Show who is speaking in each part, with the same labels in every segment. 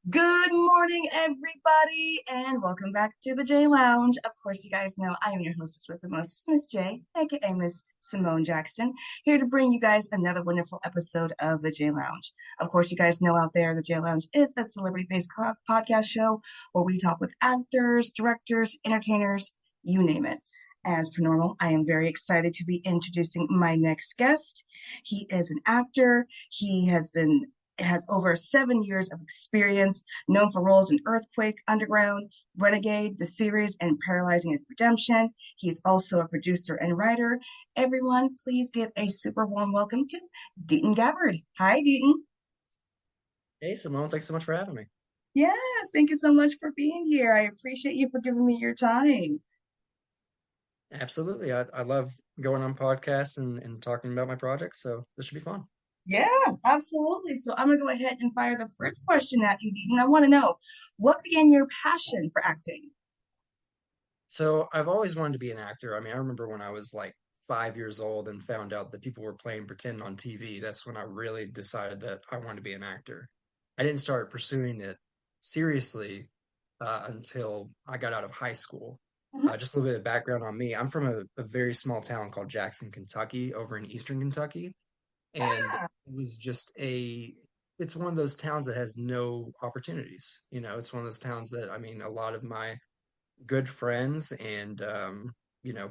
Speaker 1: Good morning, everybody, and welcome back to the J Lounge. Of course, you guys know I am your hostess with the most, Miss J, aka Miss Simone Jackson, here to bring you guys another wonderful episode of the J Lounge. Of course, you guys know out there the J Lounge is a celebrity-based podcast show where we talk with actors, directors, entertainers, you name it. As per normal, I am very excited to be introducing my next guest. He is an actor. He has over 7 years of experience, known for roles in Earthquake, Underground, Renegade, the series, and Paralyzing Redemption. He's also a producer and writer. Everyone, please give a super warm welcome to Deaton Gabbard. Hi, Deaton.
Speaker 2: Hey Simone, thanks so much for having me.
Speaker 1: Yes, thank you so much for being here. I appreciate you for giving me your time.
Speaker 2: Absolutely. I love going on podcasts and talking about my projects, so this should be fun.
Speaker 1: Yeah, absolutely. So I'm going to go ahead and fire the first question at you, Deaton. I want to know what began your passion for acting?
Speaker 2: So I've always wanted to be an actor. I remember when I was like 5 years old and found out that people were playing pretend on TV. That's when I really decided that I wanted to be an actor. I didn't start pursuing it seriously until I got out of high school.
Speaker 1: Mhm.
Speaker 2: Just a little bit of background on me. I'm from a very small town called Jackson, Kentucky, over in eastern Kentucky. And it
Speaker 1: Ah,
Speaker 2: was just it's one of those towns that has no opportunities. It's one of those towns that, a lot of my good friends and,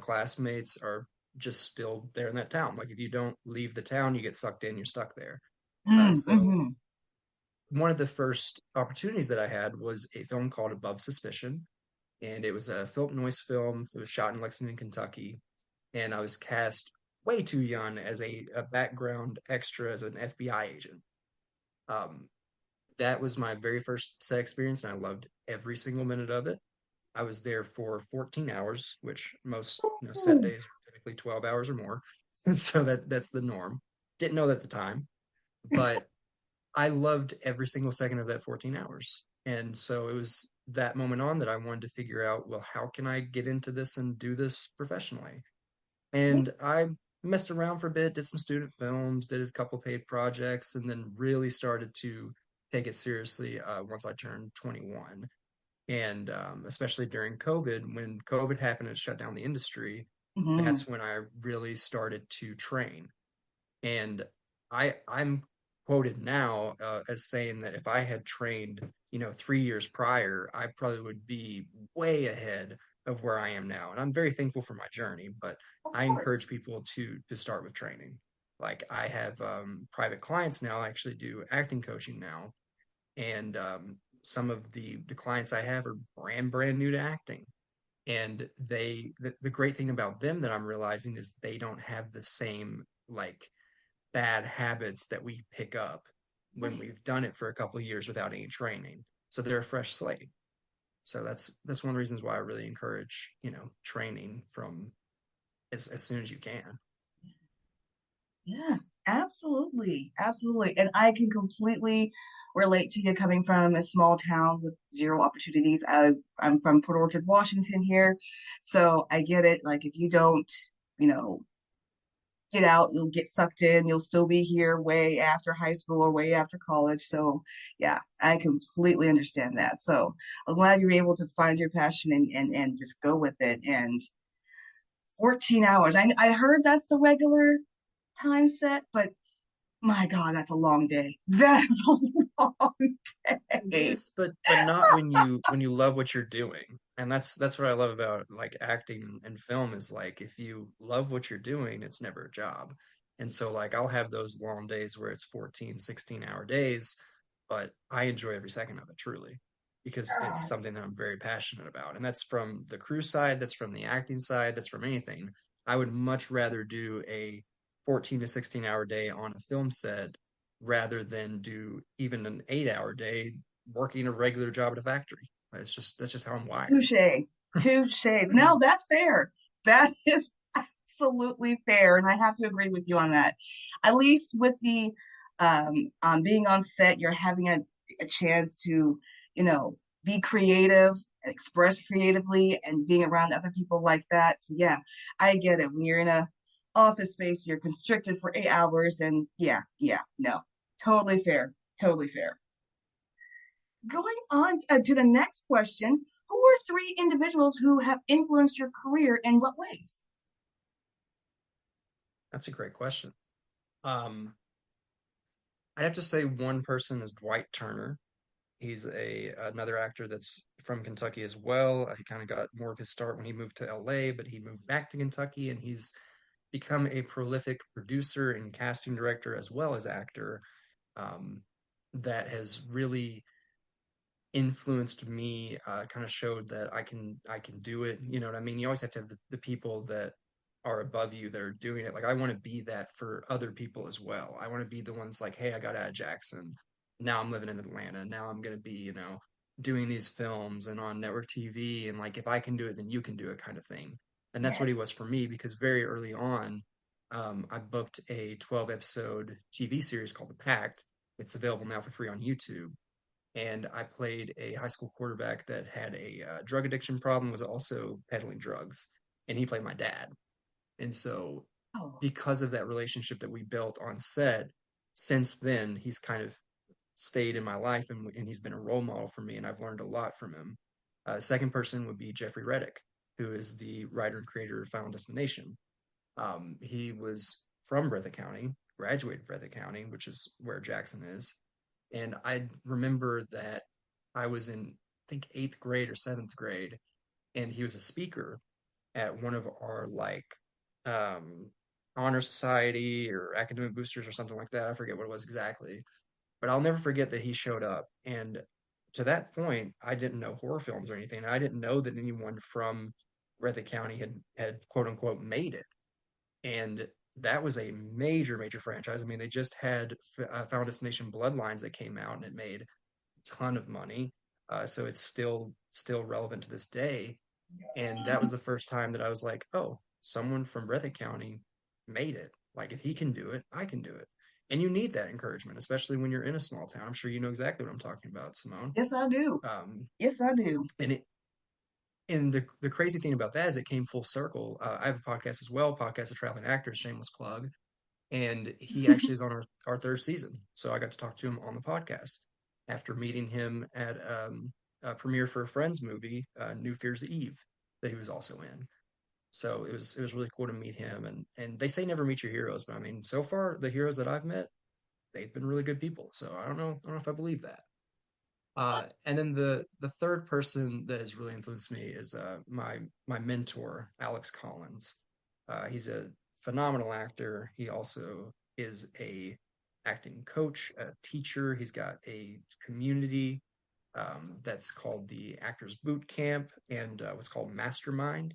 Speaker 2: classmates are just still there in that town. Like if you don't leave the town, you get sucked in, you're stuck there. So
Speaker 1: mm-hmm.
Speaker 2: one of the first opportunities that I had was a film called Above Suspicion, and it was a Philip Noyce film. It was shot in Lexington, Kentucky, and I was cast way too young as a background extra as an FBI agent. Um, that was my very first set experience, and I loved every single minute of it. I was there for 14 hours, which most set
Speaker 1: Ooh.
Speaker 2: days are typically 12 hours or more, so that's the norm. Didn't know that at the time, but I loved every single second of that 14 hours. And so it was that moment on that I wanted to figure out, well, how can I get into this and do this professionally? And I messed around for a bit, did some student films, did a couple paid projects, and then really started to take it seriously once I turned 21. And especially during COVID, when COVID happened and shut down the industry,
Speaker 1: Mhm.
Speaker 2: that's when I really started to train. And I'm quoted now as saying that if I had trained, 3 years prior, I probably would be way ahead of where I am now. And I'm very thankful for my journey, but
Speaker 1: Of
Speaker 2: I
Speaker 1: course.
Speaker 2: encourage people to start with training. Like I have private clients now. I actually do acting coaching now, and some of the clients I have are brand new to acting. And the great thing about them that I'm realizing is they don't have the same like bad habits that we pick up when
Speaker 1: Right.
Speaker 2: we've done it for a couple of years without any training. So they're a fresh slate. So that's one of the reasons why I really encourage, training from as soon as you can.
Speaker 1: Yeah, absolutely. Absolutely. And I can completely relate to you coming from a small town with zero opportunities. I'm from Port Orchard, Washington here. So I get it. Like if you don't, you know, get out, you'll get sucked in. You'll still be here way after high school or way after college. So yeah, I completely understand that. So I'm glad you're able to find your passion and just go with it. And 14 hours. I heard that's the regular time set, but my God, that's a long day. That is a long
Speaker 2: It
Speaker 1: day.
Speaker 2: is, but not when you love what you're doing. And that's what I love about like acting and film is like if you love what you're doing, it's never a job. And so like I'll have those long days where it's 14, 16-hour days, but I enjoy every second of it truly because it's
Speaker 1: God.
Speaker 2: something that I'm very passionate about. And that's from the crew side, that's from the acting side, that's from anything. I would much rather do a 14 to 16-hour day on a film set rather than do even an 8-hour day working a regular job at a factory. That's just how I'm wired.
Speaker 1: Touche. Touche. No, that's fair. That is absolutely fair. And I have to agree with you on that. At least with the being on set, you're having a chance to, be creative and express creatively and being around other people like that. So yeah, I get it. When you're in a office space, you're constricted for 8 hours and yeah, no. Totally fair. Totally fair. Going on to the next question, who are three individuals who have influenced your career in what ways?
Speaker 2: That's a great question. Um, I'd have to say one person is Dwight Turner. He's a another actor that's from Kentucky as well. He kind of got more of his start when he moved to LA, but he moved back to Kentucky and he's become a prolific producer and casting director as well as actor, um, that has really influenced me, kind of showed that I can do it. You know what I mean? You always have to have the people that are above you that are doing it. Like I want to be that for other people as well. I want to be the ones like, hey, I got out of Jackson. Now I'm living in Atlanta. Now I'm gonna be, doing these films and on network TV and like if I can do it, then you can do it kind of thing. And that's
Speaker 1: Yeah.
Speaker 2: what he was for me because very early on, I booked a 12 episode TV series called The Pact. It's available now for free on YouTube and I played a high school quarterback that had a drug addiction problem, was also peddling drugs, and he played my dad. And so,
Speaker 1: Oh,
Speaker 2: because of that relationship that we built on set, since then he's kind of stayed in my life, and he's been a role model for me, and I've learned a lot from him. Second person would be Jeffrey Reddick, who is the writer and creator of Final Destination. He was from Breathitt County, graduated Breathitt County, which is where Jackson is, and I remember that I was in, I think, eighth grade or seventh grade, and he was a speaker at one of our like um, honor society or academic boosters or something like that. I forget what it was exactly, but I'll never forget that he showed up. And to that point, I didn't know horror films or anything. I didn't know that anyone from Breathitt County had quote unquote made it, and that was a major, major franchise. I mean, they just had Final Destination Bloodlines that came out, and it made a ton of money. So it's still relevant to this day. And that was the first time that I was like, oh, someone from Breathitt County made it. Like, if he can do it, I can do it. And you need that encouragement, especially when you're in a small town. I'm sure you know exactly what I'm talking about, Simone.
Speaker 1: yes, I do.
Speaker 2: Um,
Speaker 1: Yes, I do.
Speaker 2: and it and the crazy thing about that is it came full circle. I have a podcast as well, podcast of traveling actors, shameless plug, and he actually is on our third season. So I got to talk to him on the podcast after meeting him at a premiere for a Friends movie, New Fear's Eve, that he was also in. So it was really cool to meet him, and they say never meet your heroes, but I mean, so far the heroes that I've met, they've been really good people. So I don't know if I believe that. And then the third person that has really influenced me is my mentor, Alex Collins. He's a phenomenal actor. He also is a acting coach, a teacher. He's got a community that's called the Actors Boot Camp and what's called Mastermind.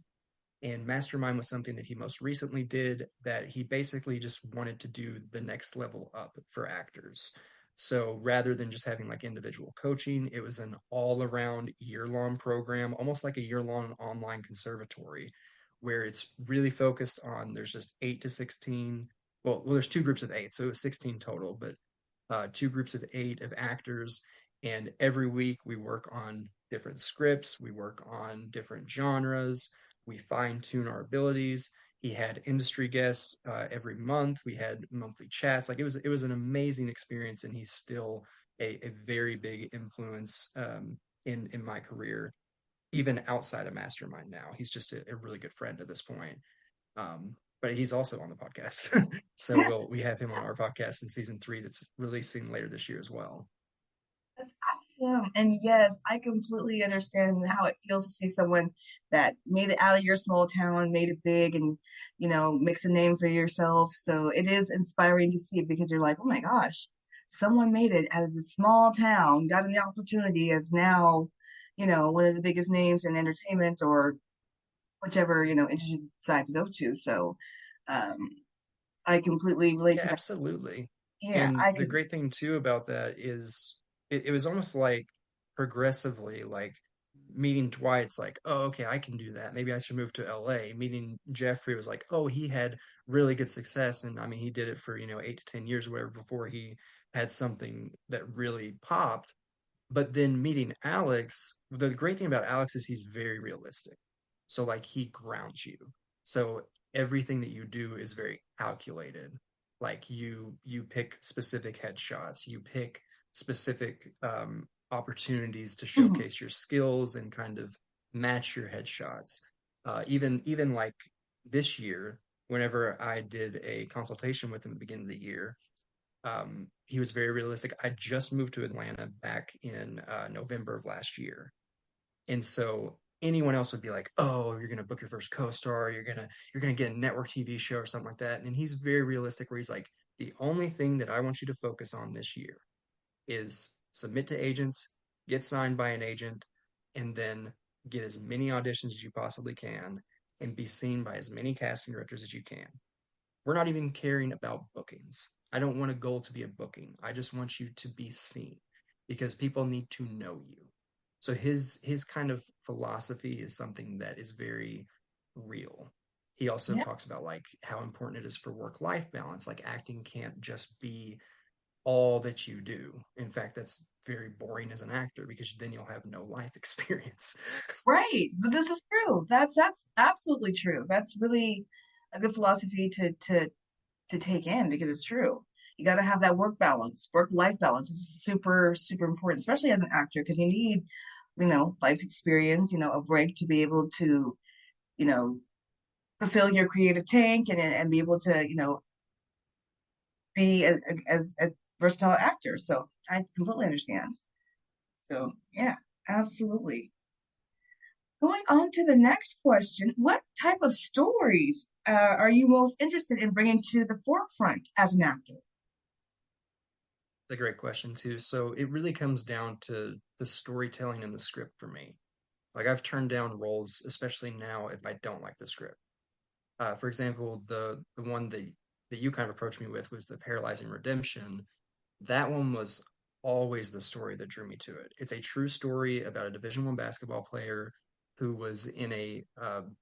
Speaker 2: And Mastermind was something that he most recently did that he basically just wanted to do the next level up for actors. So rather than just having like individual coaching, it was an all around year long program, almost like a year long online conservatory, where it's really focused on there's just 8 to 16. Well, there's two groups of eight, so it was 16 total, but two groups of eight of actors. And every week we work on different scripts, we work on different genres, we fine tune our abilities. He had industry guests every month. We had monthly chats. Like it was an amazing experience, and he's still a very big influence in my career, even outside of Mastermind. Now he's just a really good friend at this point. But he's also on the podcast, so we have him on our podcast in season three that's releasing later this year as well.
Speaker 1: That's awesome. And yes, I completely understand how it feels to see someone that made it out of your small town, made it big, and, makes a name for yourself. So it is inspiring to see it because you're like, oh my gosh, someone made it out of this small town, got an opportunity as now, one of the biggest names in entertainment or whichever, industry you decide to go to. So um, I completely relate
Speaker 2: Yeah,
Speaker 1: to that.
Speaker 2: absolutely.
Speaker 1: Yeah,
Speaker 2: And
Speaker 1: I
Speaker 2: the
Speaker 1: can.
Speaker 2: great thing too about that is it was almost like progressively like meeting Dwight's like, oh, okay, I can do that. Maybe I should move to LA. Meeting Jeffrey was like, oh, he had really good success. And I mean, he did it for, 8 to 10 years or whatever before he had something that really popped. But then meeting Alex, the great thing about Alex is he's very realistic. So like he grounds you. So everything that you do is very calculated. Like you pick specific headshots, you pick specific opportunities to
Speaker 1: Mhm.
Speaker 2: showcase your skills and kind of match your headshots. Even like this year, whenever I did a consultation with him at the beginning of the year, he was very realistic. I just moved to Atlanta back in November of last year, and so anyone else would be like, "Oh, you're gonna book your first co-star, you're gonna get a network TV show or something like that." And he's very realistic, where he's like, "The only thing that I want you to focus on this year is submit to agents, get signed by an agent, and then get as many auditions as you possibly can, and be seen by as many casting directors as you can. We're not even caring about bookings. I don't want a goal to be a booking. I just want you to be seen because people need to know you." So his kind of philosophy is something that is very real. He also
Speaker 1: Yeah,
Speaker 2: talks about like how important it is for work-life balance. Like acting can't just be all that you do. In fact, that's very boring as an actor because then you'll have no life experience.
Speaker 1: right. But this is true. That's absolutely true. That's really a good philosophy to take in because it's true. You got to have that work balance, work life balance. Is super super important, especially as an actor, because you need, life experience, a break to be able to, you know, fulfill your creative tank and be able to, be as a versatile actor. So I completely understand. So yeah, absolutely. Going on to the next question, what type of stories are you most interested in bringing to the forefront as an actor?
Speaker 2: It's a great question too. So it really comes down to the storytelling and the script for me. Like I've turned down roles, especially now, if I don't like the script. For example, the one that you kind of approached me with was the Paralyzing Redemption. That one was always the story that drew me to it. It's a true story about a Division I basketball player who was in a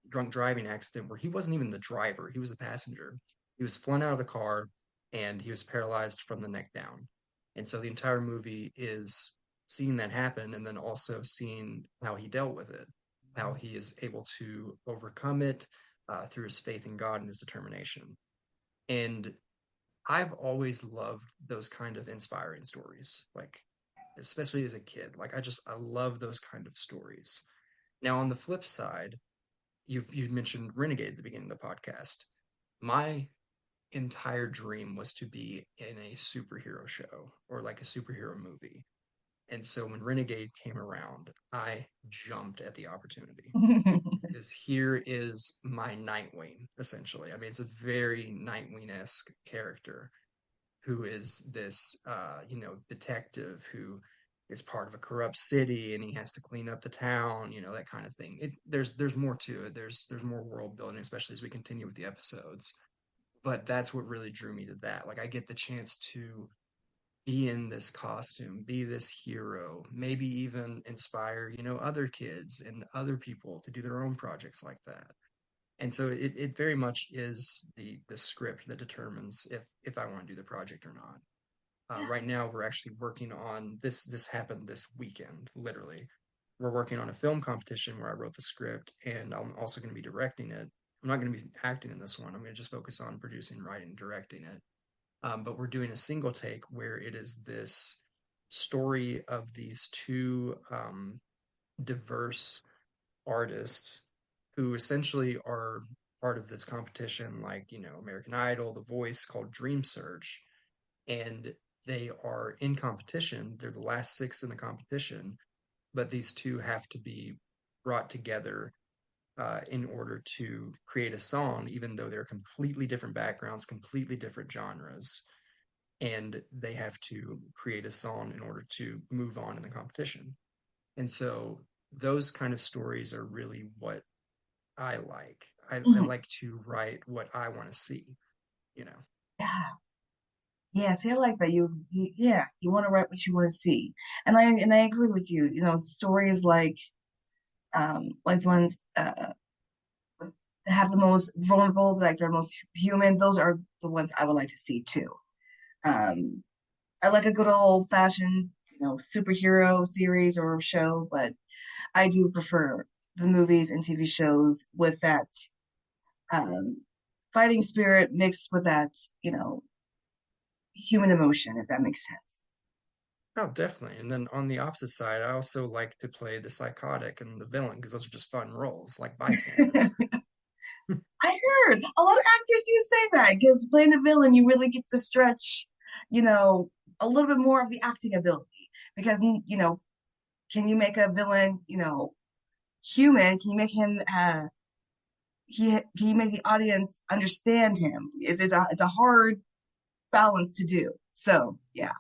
Speaker 2: drunk driving accident where he wasn't even the driver, he was a passenger. He was flown out of the car and he was paralyzed from the neck down. And so the entire movie is seeing that happen and then also seeing how he dealt with it, how he is able to overcome it through his faith in God and his determination. And I've always loved those kind of inspiring stories, like especially as a kid. I love those kind of stories. Now on the flip side, you mentioned Renegade at the beginning of the podcast. My entire dream was to be in a superhero show or like a superhero movie. And so when Renegade came around, I jumped at the opportunity because here is my Nightwing, essentially. I mean, it's a very Nightwing-esque character who is this detective who is part of a corrupt city and he has to clean up the town, that kind of thing. There's more to it. There's more world building, especially as we continue with the episodes. But that's what really drew me to that. Like I get the chance to be in this costume, be this hero, maybe even inspire, other kids and other people to do their own projects like that. And so it very much is the script that determines if I want to do the project or not. Right now, we're actually working on this. This happened this weekend, literally. We're working on a film competition where I wrote the script, and I'm also going to be directing it. I'm not going to be acting in this one. I'm going to just focus on producing, writing, and directing it. But we're doing a single take where it is this story of these two diverse artists who essentially are part of this competition, like, American Idol, The Voice, called Dream Search. And they are in competition. They're the last six in the competition, but these two have to be brought together in order to create a song, even though they're completely different backgrounds, completely different genres. And they have to create a song in order to move on in the competition. And so those kind of stories are really what I like. I
Speaker 1: Mhm.
Speaker 2: like to write what I want to see, you know.
Speaker 1: Yeah. Yeah, see, I like that. Yeah, you want to write what you want to see, and I agree with you. Stories like the ones that have the most vulnerable, like they're most human. Those are the ones I would like to see too. Um, I like a good old fashioned, superhero series or show, but I do prefer the movies and TV shows with that um, fighting spirit mixed with that, human emotion, if that makes sense.
Speaker 2: Oh, definitely. And then on the opposite side, I also like to play the psychotic and the villain because those are just fun roles, like bystanders.
Speaker 1: I heard a lot of actors do say that because playing the villain, you really get to stretch, you know, a little bit more of the acting ability. Because, can you make a villain, human? Can you make him, can you make the audience understand him? It's a hard balance to do. So, yeah.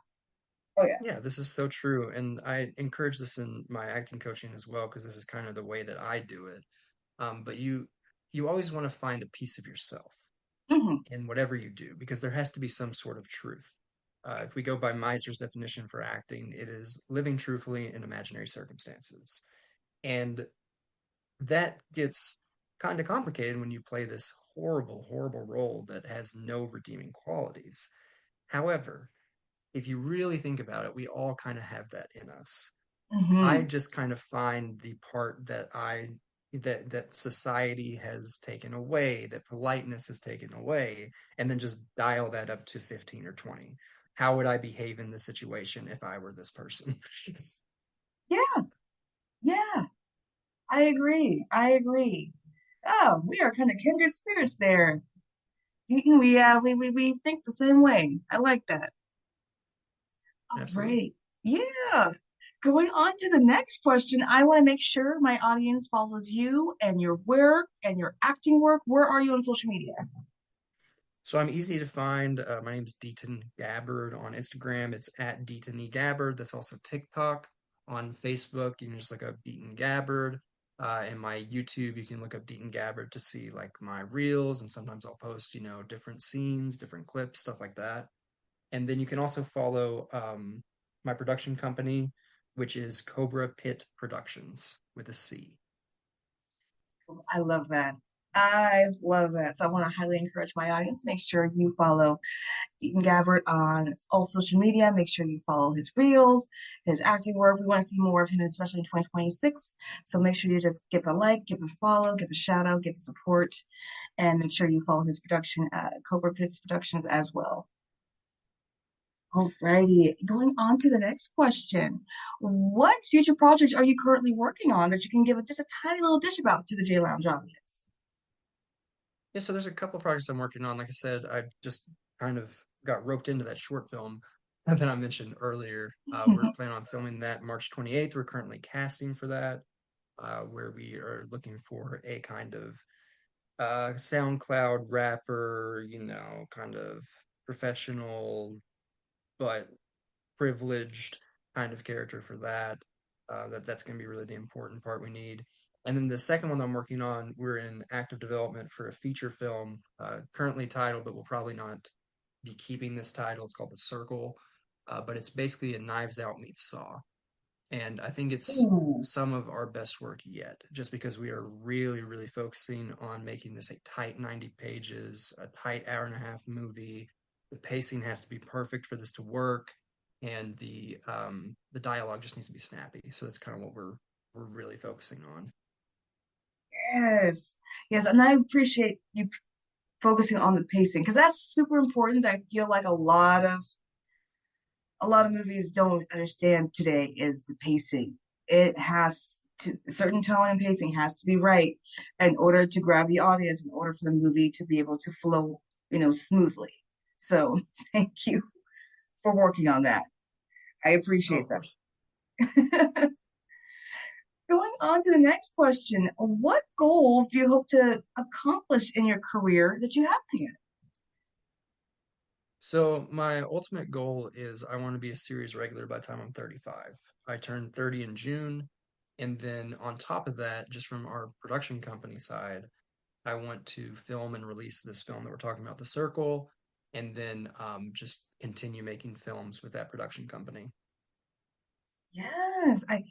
Speaker 1: Oh, yeah.
Speaker 2: Yeah, this is so true. And I encourage this in my acting coaching as well, because this is kind of the way that I do it. But you always want to find a piece of yourself
Speaker 1: Hmm.
Speaker 2: in whatever you do, because there has to be some sort of truth. If we go by Meisner's definition for acting, it is living truthfully in imaginary circumstances. And that gets kind of complicated when you play this horrible, horrible role that has no redeeming qualities. However, if you really think about it, we all kind of have that in us. I
Speaker 1: Hmm.
Speaker 2: just kind of find the part that society has taken away, that politeness has taken away, and then just dial that up to 15 or 20. How would I behave in this situation if I were this person?
Speaker 1: Yeah. Yeah. I agree. I agree. Oh, we are kind of kindred spirits there. Deaton, we think the same way. I like that. All
Speaker 2: Absolutely.
Speaker 1: right. Yeah. Going on to the next question, I want to make sure my audience follows you and your work and your acting work. Where are you on social media?
Speaker 2: So I'm easy to find. My name's Deaton Gabbard on Instagram. It's at Deaton E. Gabbard. That's also TikTok. On Facebook, you can just look up Deaton Gabbard. And my YouTube, you can look up Deaton Gabbard to see like my reels, and sometimes I'll post, different scenes, different clips, stuff like that. And then you can also follow my production company, which is Cobra Pit Productions with a C.
Speaker 1: I love that. I love that. So I want to highly encourage my audience. Make sure you follow Deaton Gabbard on all social media. Make sure you follow his reels, his acting work. We want to see more of him, especially in 2026. So make sure you just give a like, give a follow, give a shout out, give support, and make sure you follow his production, Cobra Pits Productions as well. Alrighty, going on to the next question. What future projects are you currently working on that you can give just a tiny little dish about to the J Lounge audience?
Speaker 2: Yeah, so there's a couple projects I'm working on. Like I said, I just kind of got roped into that short film that I mentioned earlier. We're planning on filming that March 28th. We're currently casting for that, where we are looking for a kind of SoundCloud rapper, kind of professional but privileged kind of character for that. That's going to be really the important part we need. And then the second one I'm working on, we're in active development for a feature film, currently titled, but we'll probably not be keeping this title. It's called The Circle, but it's basically a Knives Out meets Saw, and I think it's
Speaker 1: Ooh,
Speaker 2: some of our best work yet, just because we are really, really focusing on making this a tight 90 pages, a tight hour and a half movie. The pacing has to be perfect for this to work, and the dialogue just needs to be snappy. So that's kind of what we're really focusing on.
Speaker 1: yes, yes, and I appreciate you focusing on the pacing because that's super important. I feel like a lot of movies don't understand today is the pacing. It has to certain tone and pacing has to be right in order to grab the audience, in order for the movie to be able to flow, smoothly. So thank you for working on that. I
Speaker 2: Oh,
Speaker 1: appreciate
Speaker 2: of course.
Speaker 1: that. Going on to the next question, what goals do you hope to accomplish in your career that you haven't yet?
Speaker 2: So my ultimate goal is I want to be a series regular by the time I'm 35. I turned 30 in June, and then on top of that, just from our production company side, I want to film and release this film that we're talking about, The Circle, and then just continue making films with that production company.
Speaker 1: Yes, I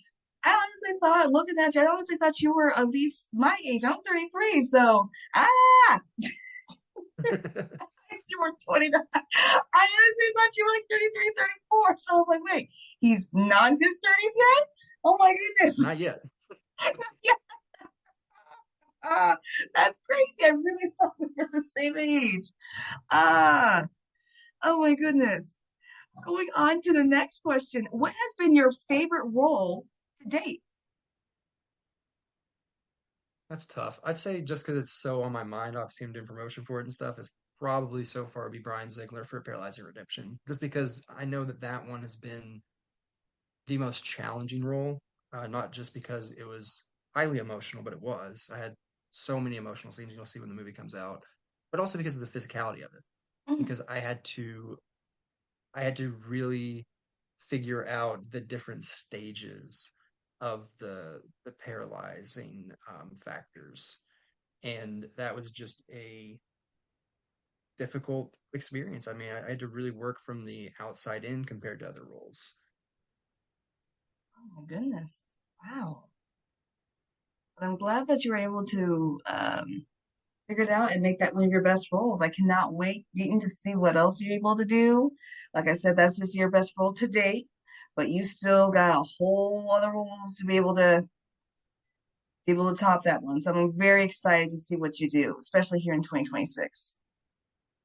Speaker 1: honestly thought, looking at you, I honestly thought you were at least my age. I'm 33, so you were 29. I honestly thought you were like 33, 34. So I was like, wait, he's not in his 30s yet? Oh my goodness.
Speaker 2: Not yet.
Speaker 1: Yeah, ah, that's crazy. I really thought we were the same age. Ah, oh my goodness. Going on to the next question. What has been your favorite role to date?
Speaker 2: That's tough. I'd say just because it's so on my mind, obviously I'm doing promotion for it and stuff, is probably so far be Brian Ziegler for Paralyzing Redemption. Just because I know that that one has been the most challenging role, not just because it was highly emotional, but it was. I had so many emotional scenes you'll see when the movie comes out, but also because of the physicality of it.
Speaker 1: Mm,
Speaker 2: Because I had to really figure out the different stages of the paralyzing factors, and that was just a difficult experience. I mean, I had to really work from the outside in compared to other roles.
Speaker 1: oh my goodness. Wow. But I'm glad that you were able to figure it out and make that one of your best roles. I cannot wait getting to see what else you're able to do. Like I said, that's just your best role to date, but you still got a whole other roles to be able to top that one. So I'm very excited to see what you do, especially here in 2026.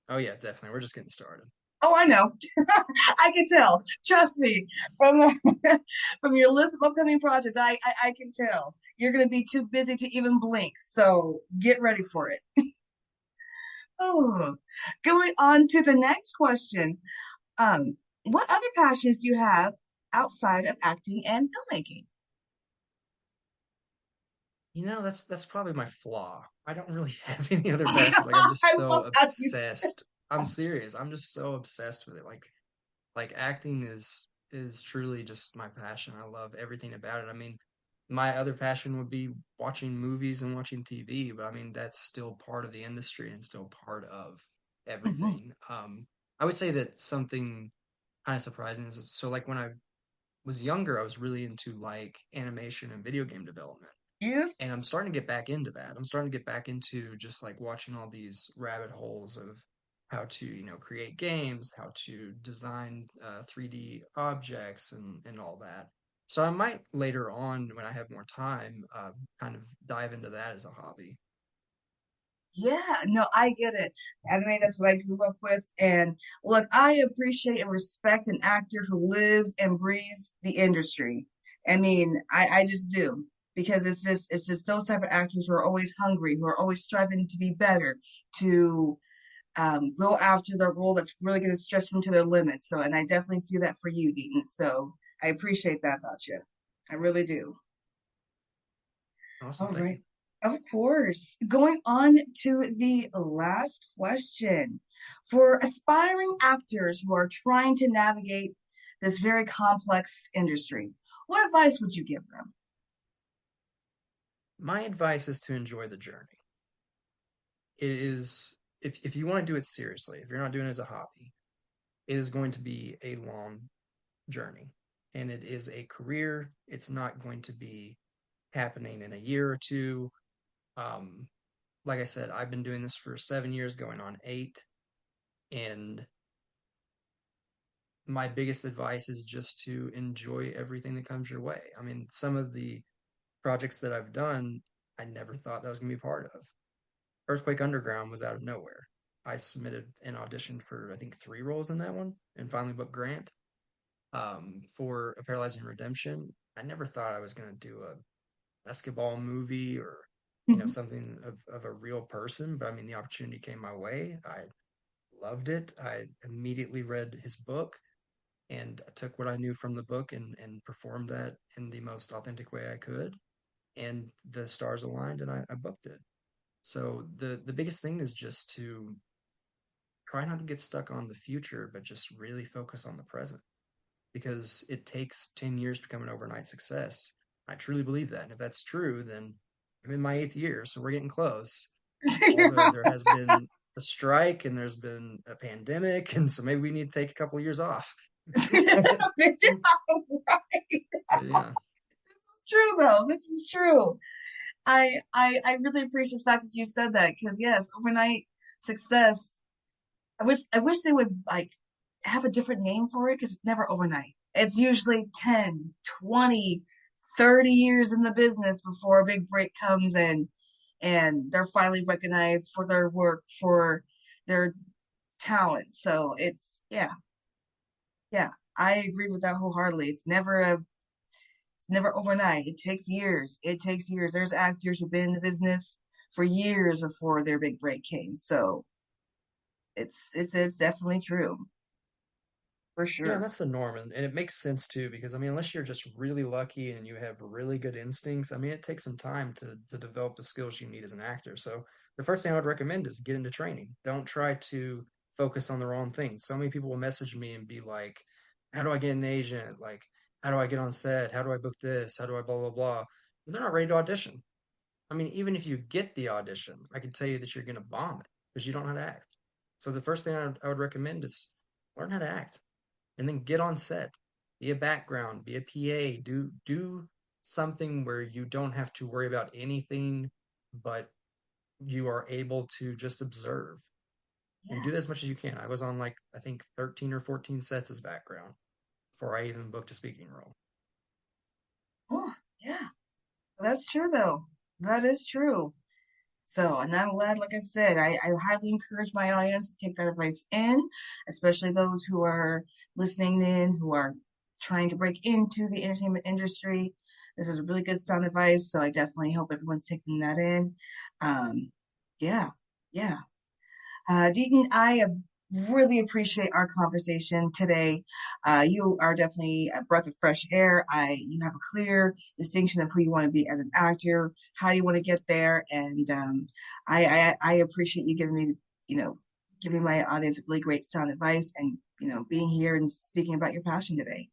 Speaker 2: Oh yeah, definitely. We're just getting started.
Speaker 1: Oh, I know. I can tell. Trust me. From the, from your list of upcoming projects, I can tell. You're going to be too busy to even blink. So get ready for it. Oh, going on to the next question. What other passions do you have outside of acting and filmmaking?
Speaker 2: That's probably my flaw. I don't really have any other passions. Like I'm just
Speaker 1: I
Speaker 2: so
Speaker 1: love how you
Speaker 2: obsessed. I'm serious. I'm just so obsessed with it. Like acting is truly just my passion. I love everything about it. I mean, my other passion would be watching movies and watching TV, but I mean that's still part of the industry and still part of
Speaker 1: Mhm.
Speaker 2: everything. I would say that something kind of surprising is so like when I was younger, I was really into like animation and video game development.
Speaker 1: Yes.
Speaker 2: And I'm starting to get back into that. I'm starting to get back into just like watching all these rabbit holes of how to, create games, how to design 3D objects and all that. So I might later on, when I have more time, kind of dive into that as a hobby.
Speaker 1: Yeah, no, I get it. Anime, that's what I grew up with. And look, I appreciate and respect an actor who lives and breathes the industry. I mean, I just do. Because it's just those type of actors who are always hungry, who are always striving to be better, to go after the role that's really going to stretch them to their limits. So, and I definitely see that for you, Deaton. So I appreciate that about you. I really do.
Speaker 2: Awesome.
Speaker 1: All
Speaker 2: Thank
Speaker 1: right.
Speaker 2: you.
Speaker 1: Of course. Going on to the last question. For aspiring actors who are trying to navigate this very complex industry, what advice would you give them?
Speaker 2: My advice is to enjoy the journey. It is, if you want to do it seriously, if you're not doing it as a hobby, it is going to be a long journey and it is a career. It's not going to be happening in a year or two. Um, like I said, I've been doing this for 7 years, going on 8. And my biggest advice is just to enjoy everything that comes your way. I mean, some of the projects that I've done, I never thought that was going to be part of. Earthquake Underground was out of nowhere. I submitted an audition for, I think, 3 roles in that one and finally booked Grant. For A Paralyzing Redemption, I never thought I was going to do a basketball movie or something of a real person, but I mean the opportunity came my way. I loved it. I immediately read his book and took what I knew from the book and performed that in the most authentic way I could, and the stars aligned and I booked it. So the biggest thing is just to try not to get stuck on the future but just really focus on the present, because it takes 10 years to become an overnight success. I truly believe that. And if that's true, then I'm in my 8th year, so we're getting close. Although there has been a strike and there's been a pandemic, and so maybe we need to take a couple of years off. But
Speaker 1: Right.
Speaker 2: yeah,
Speaker 1: It's true though. This is true. I really appreciate the fact that you said that because yes, overnight success. I wish they would like have a different name for it because it's never overnight. It's usually 10, 20, 30 years in the business before a big break comes in and they're finally recognized for their work, for their talent. So it's yeah. Yeah, I agree with that wholeheartedly. It's never overnight. It takes years. It takes years. There's actors who've been in the business for years before their big break came. So it's definitely true for
Speaker 2: Yeah, and
Speaker 1: sure.
Speaker 2: that's the norm, and it makes sense too because I mean, unless you're just really lucky and you have really good instincts, I mean, it takes some time to develop the skills you need as an actor. So the first thing I would recommend is get into training. Don't try to focus on the wrong things. So many people will message me and be like, "How do I get an agent? Like, how do I get on set? How do I book this? How do I blah blah blah?" And they're not ready to audition. I mean, even if you get the audition, I can tell you that you're going to bomb it because you don't know how to act. So the first thing I would recommend is learn how to act and then get on set, be a background, be a PA, do something where you don't have to worry about anything, but you are able to just observe and
Speaker 1: Yeah.
Speaker 2: do as much as you can. I was on like I think 13 or 14 sets as background before I even booked a speaking role.
Speaker 1: Oh, yeah. That's true though. That is true. So, and I'm glad, like I said, I highly encourage my audience to take that advice in, especially those who are listening in, who are trying to break into the entertainment industry. This is really good sound advice, so I definitely hope everyone's taking that in. Um, yeah, yeah. Deaton, really appreciate our conversation today. You are definitely a breath of fresh air. You have a clear distinction of who you want to be as an actor, how you want to get there, and I appreciate you giving me, you know, giving my audience really great sound advice, and being here and speaking about your passion today.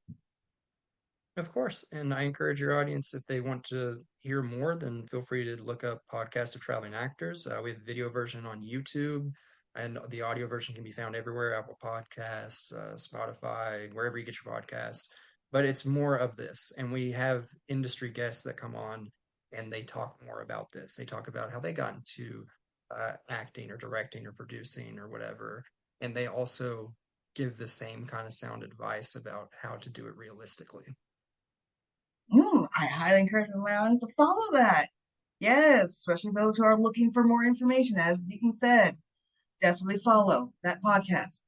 Speaker 2: Of course, and I encourage your audience if they want to hear more, then feel free to look up Podcast of Traveling Actors. We have a video version on YouTube, and the audio version can be found everywhere: Apple Podcasts, Spotify, wherever you get your podcasts. But it's more of this, and we have industry guests that come on and they talk more about this. They talk about how they got into acting or directing or producing or whatever, and they also give the same kind of sound advice about how to do it realistically.
Speaker 1: I highly encourage my audience to follow that. Yes, especially those who are looking for more information, as Deaton said. Definitely follow that podcast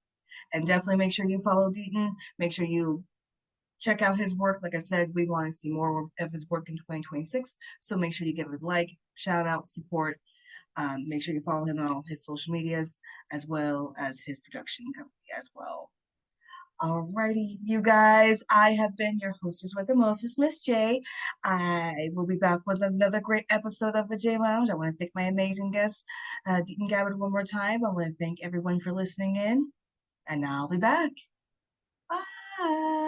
Speaker 1: and definitely make sure you follow Deaton. Make sure you check out his work. Like I said, we want to see more of his work in 2026. So make sure you give it a like, shout out, support. Make sure you follow him on all his social medias as well as his production company as well. Alrighty, you guys. I have been your hostess with the mostest, Miss J. I will be back with another great episode of the J Lounge. I want to thank my amazing guest, Deaton Gabbard, one more time. I want to thank everyone for listening in, and I'll be back. Bye.